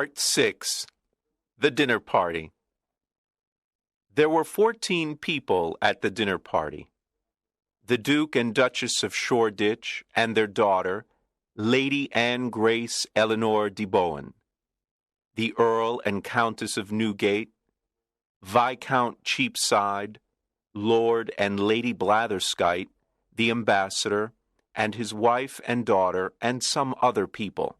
Part 6. The Dinner Party. There were 14 people at the dinner party. The Duke and Duchess of Shoreditch and their daughter, Lady Anne Grace Eleanor de Bowen, the Earl and Countess of Newgate, Viscount Cheapside, Lord and Lady Blatherskite, the ambassador, and his wife and daughter, and some other people.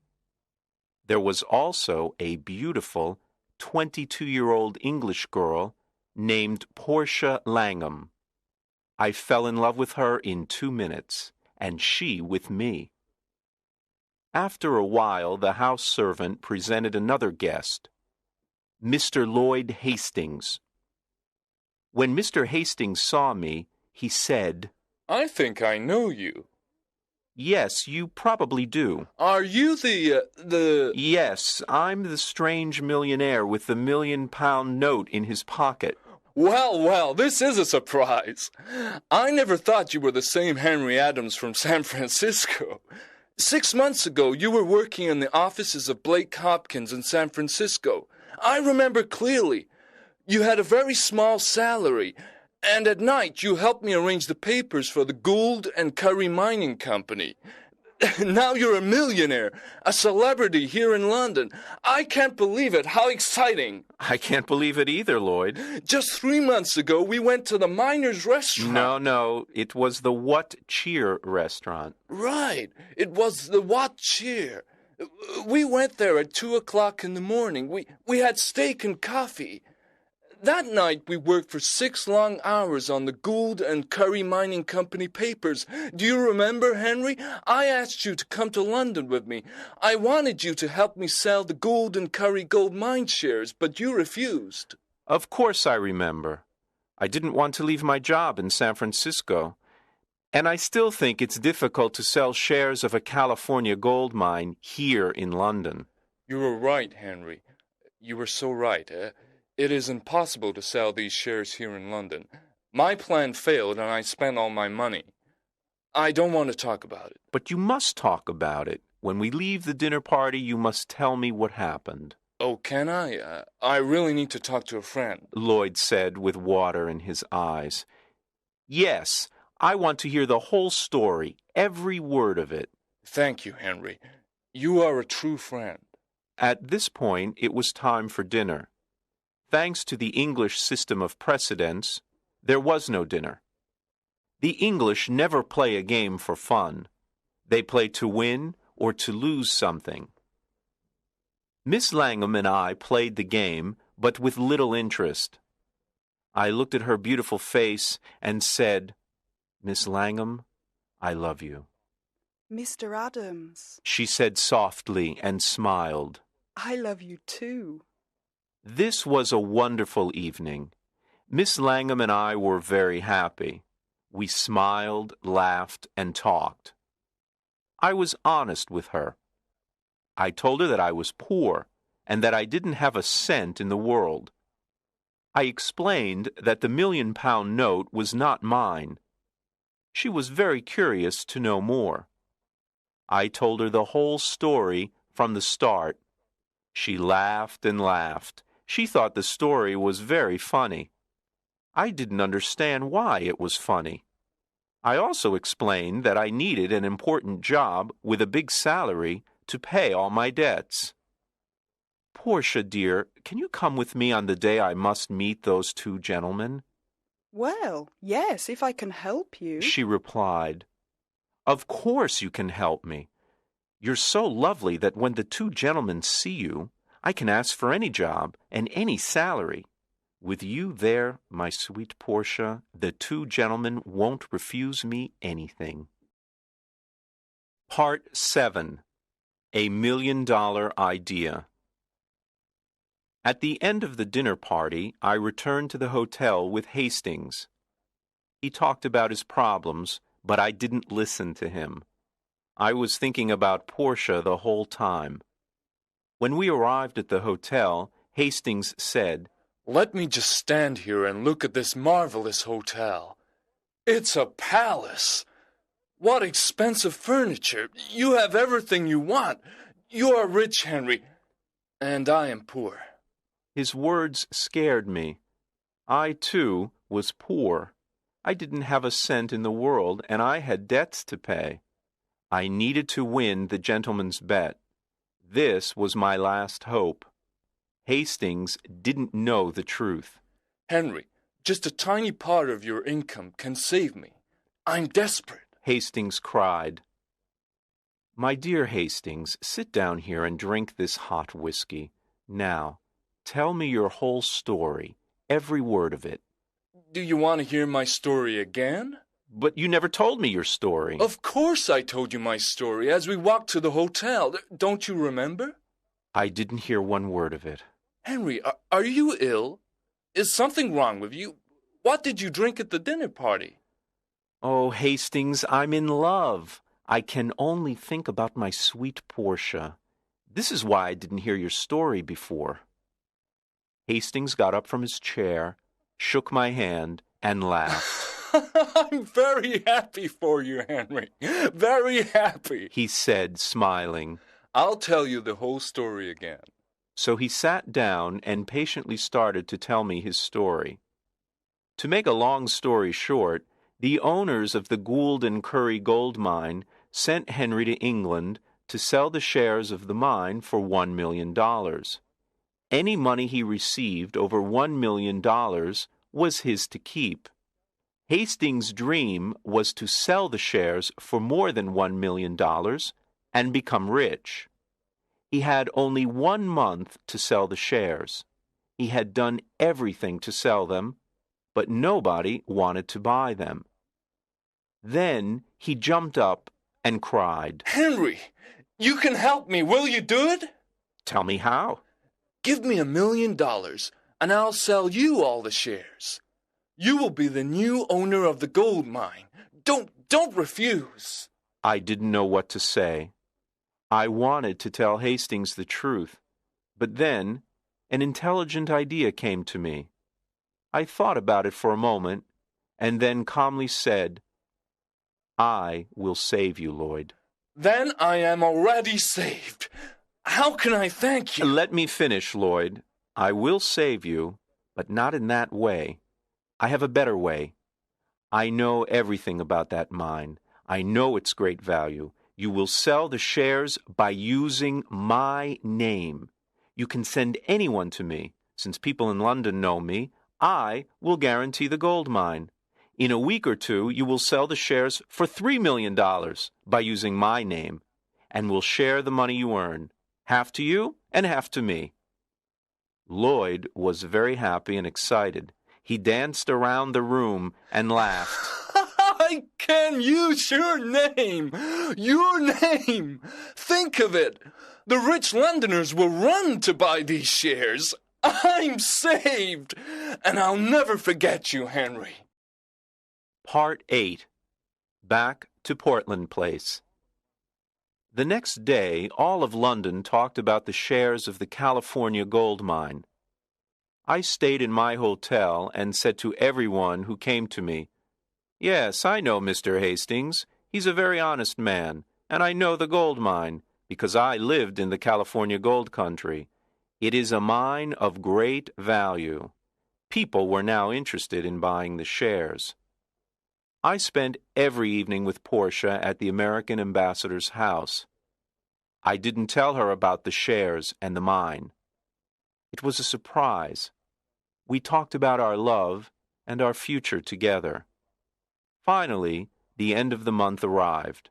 There was also a beautiful 22-year-old English girl named Portia Langham. I fell in love with her in 2 minutes, and she with me. After a while, the house servant presented another guest, Mr. Lloyd Hastings. When Mr. Hastings saw me, he said, "I think I know you." "Yes, you probably do." "Are you the... "Yes, I'm the strange millionaire with the £1,000,000 note in his pocket." Well, this is a surprise. I never thought you were the same Henry Adams from San Francisco. 6 months ago, you were working in the offices of Blake Hopkins in San Francisco. I remember clearly. You had a very small salary, and at night you helped me arrange the papers for the Gould and Curry Mining Company. Now you're a millionaire, a celebrity here in London. I can't believe it. How exciting. I can't believe it either, Lloyd. Just 3 months ago, we went to the Miners' Restaurant. No, it was the What Cheer restaurant. Right, it was the What Cheer. We went there at 2 o'clock in the morning. We had steak and coffee. That night, we worked for 6 long hours on the Gould and Curry Mining Company papers. Do you remember, Henry? I asked you to come to London with me. I wanted you to help me sell the Gould and Curry gold mine shares, but you refused. Of course I remember. I didn't want to leave my job in San Francisco. And I still think it's difficult to sell shares of a California gold mine here in London. You were right, Henry. You were so right. It is impossible to sell these shares here in London. My plan failed and I spent all my money. I don't want to talk about it. But you must talk about it. When we leave the dinner party, you must tell me what happened. Oh, can I? I really need to talk to a friend, Lloyd said with water in his eyes. Yes, I want to hear the whole story, every word of it. Thank you, Henry. You are a true friend. At this point, it was time for dinner. Thanks to the English system of precedence, there was no dinner. The English never play a game for fun. They play to win or to lose something. Miss Langham and I played the game, but with little interest. I looked at her beautiful face and said, "Miss Langham, I love you." "Mr. Adams," she said softly and smiled. "I love you too." This was a wonderful evening. Miss Langham and I were very happy. We smiled, laughed, and talked. I was honest with her. I told her that I was poor and that I didn't have a cent in the world. I explained that the £1,000,000 note was not mine. She was very curious to know more. I told her the whole story from the start. She laughed and laughed. She thought the story was very funny. I didn't understand why it was funny. I also explained that I needed an important job with a big salary to pay all my debts. "Portia, dear, can you come with me on the day I must meet those 2 gentlemen?" "Well, yes, if I can help you," she replied. "Of course you can help me. You're so lovely that when the 2 gentlemen see you, I can ask for any job and any salary. With you there, my sweet Portia, the 2 gentlemen won't refuse me anything." Part 7. A $1,000,000 Idea. At the end of the dinner party, I returned to the hotel with Hastings. He talked about his problems, but I didn't listen to him. I was thinking about Portia the whole time. When we arrived at the hotel, Hastings said, "Let me just stand here and look at this marvelous hotel. It's a palace. What expensive furniture. You have everything you want. You are rich, Henry. And I am poor. His words scared me. I, too, was poor. I didn't have a cent in the world, and I had debts to pay. I needed to win the gentleman's bet. This was my last hope. Hastings didn't know the truth. Henry, just a tiny part of your income can save me. I'm desperate. Hastings cried. My dear Hastings, sit down here and drink this hot whiskey. Now, tell me your whole story, every word of it. Do you want to hear my story again? But you never told me your story. Of course I told you my story as we walked to the hotel. Don't you remember? I didn't hear one word of it. Henry, are you ill? Is something wrong with you? What did you drink at the dinner party? Oh, Hastings, I'm in love. I can only think about my sweet Portia. This is why I didn't hear your story before. Hastings got up from his chair, shook my hand, and laughed. I'm very happy for you, Henry. Very happy, He said, smiling. I'll tell you the whole story again. So he sat down and patiently started to tell me his story. To make a long story short, the owners of the Gould and Curry gold mine sent Henry to England to sell the shares of the mine for $1 million. Any money he received over $1 million was his to keep. Hastings' dream was to sell the shares for more than $1 million and become rich. He had only 1 month to sell the shares. He had done everything to sell them, but nobody wanted to buy them. Then he jumped up and cried, Henry, you can help me. Will you do it? Tell me how. Give me $1 million, and I'll sell you all the shares. You will be the new owner of the gold mine. Don't refuse. I didn't know what to say. I wanted to tell Hastings the truth, but then an intelligent idea came to me. I thought about it for a moment, and then calmly said, I will save you, Lloyd. Then I am already saved. How can I thank you? Let me finish, Lloyd. I will save you, but not in that way. I have a better way. I know everything about that mine. I know its great value. You will sell the shares by using my name. You can send anyone to me. Since people in London know me, I will guarantee the gold mine. In a week or two, you will sell the shares for $3 million by using my name, and will share the money you earn, half to you and half to me. Lloyd was very happy and excited. He danced around the room and laughed. I can use your name! Your name! Think of it! The rich Londoners will run to buy these shares. I'm saved! And I'll never forget you, Henry. Part 8. Back to Portland Place. The next day, all of London talked about the shares of the California gold mine. I stayed in my hotel and said to everyone who came to me, Yes, I know Mr. Hastings. He's a very honest man, and I know the gold mine, because I lived in the California gold country. It is a mine of great value. People were now interested in buying the shares. I spent every evening with Portia at the American ambassador's house. I didn't tell her about the shares and the mine. It was a surprise. We talked about our love and our future together. Finally, the end of the month arrived.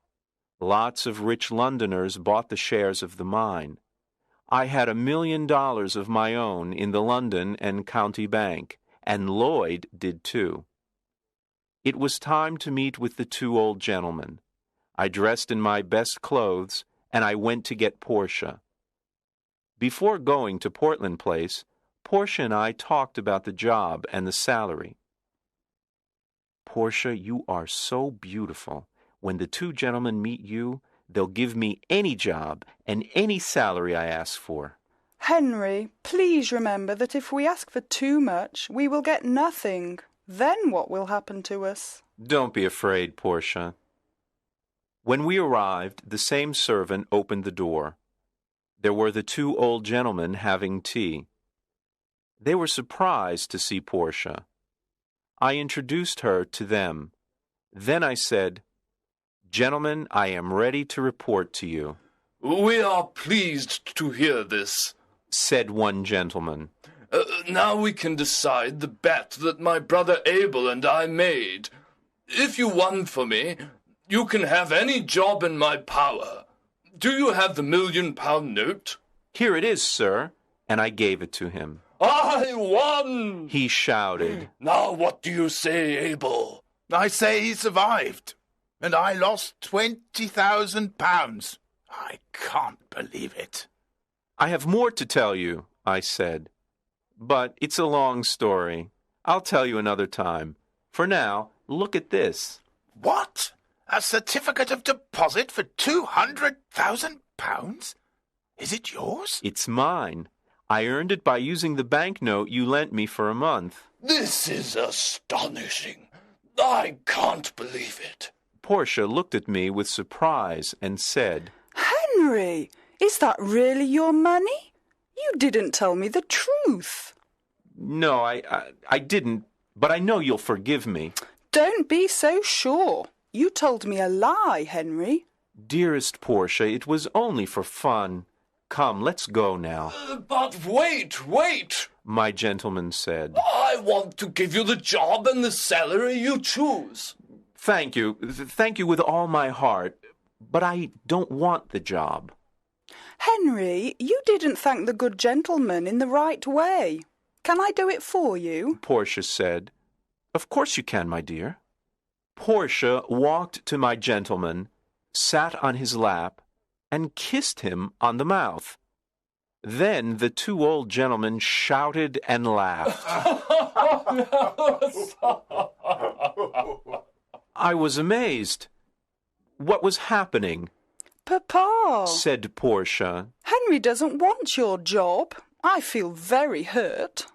Lots of rich Londoners bought the shares of the mine. I had $1 million of my own in the London and County Bank, and Lloyd did too. It was time to meet with the two old gentlemen. I dressed in my best clothes, and I went to get Portia. Before going to Portland Place, Portia and I talked about the job and the salary. Portia, you are so beautiful. When the two gentlemen meet you, they'll give me any job and any salary I ask for. Henry, please remember that if we ask for too much, we will get nothing. Then what will happen to us? Don't be afraid, Portia. When we arrived, the same servant opened the door. There were the two old gentlemen having tea. They were surprised to see Portia. I introduced her to them. Then I said, "Gentlemen, I am ready to report to you," We are pleased to hear this, said one gentleman. Now we can decide the bet that my brother Abel and I made. If you won for me, you can have any job in my power. Do you have the £1,000,000 note? "Here it is, sir," and I gave it to him. I won! He shouted. Now what do you say, Abel? I say he survived, and I lost £20,000. I can't believe it. "I have more to tell you," I said. "But it's a long story. I'll tell you another time. For now, look at this." What? A certificate of deposit for £200,000? Is it yours? "It's mine. I earned it by using the banknote you lent me for a month." This is astonishing. I can't believe it. Portia looked at me with surprise and said, Henry, is that really your money? You didn't tell me the truth. "No, I didn't, but I know you'll forgive me." Don't be so sure. You told me a lie, Henry. "Dearest Portia, it was only for fun. Come, let's go now," But wait! my gentleman said. I want to give you the job and the salary you choose. Thank you with all my heart, but I don't want the job." Henry, you didn't thank the good gentleman in the right way. Can I do it for you? Portia said. "Of course you can, my dear." Portia walked to my gentleman, sat on his lap, and kissed him on the mouth. Then the two old gentlemen shouted and laughed. I was amazed. What was happening? Papa, said Portia. Henry doesn't want your job. I feel very hurt.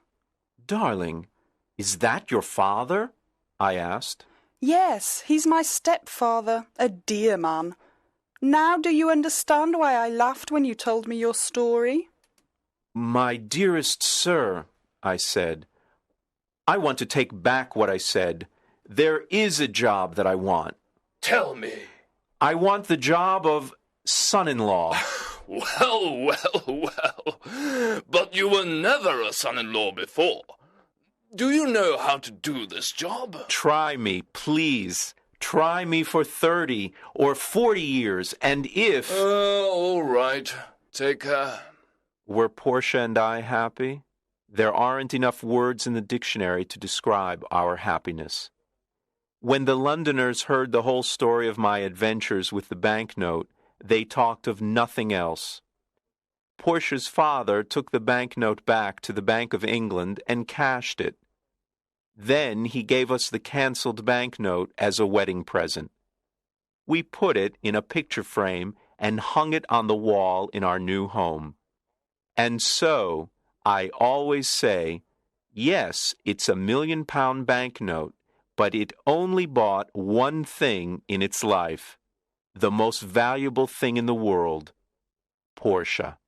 Darling, is that your father? I asked. Yes, he's my stepfather, a dear man. Now do you understand why I laughed when you told me your story? My dearest sir, I said, I want to take back what I said. There is a job that I want. Tell me. I want the job of son-in-law. Well. But you were never a son-in-law before. Do you know how to do this job? Try me, please. Try me for 30 or 40 years, and if... All right. Take her. Were Portia and I happy? There aren't enough words in the dictionary to describe our happiness. When the Londoners heard the whole story of my adventures with the banknote, they talked of nothing else. Portia's father took the banknote back to the Bank of England and cashed it. Then he gave us the cancelled banknote as a wedding present. We put it in a picture frame and hung it on the wall in our new home. And so, I always say, yes, it's £1 million banknote, but it only bought one thing in its life, the most valuable thing in the world, Portia.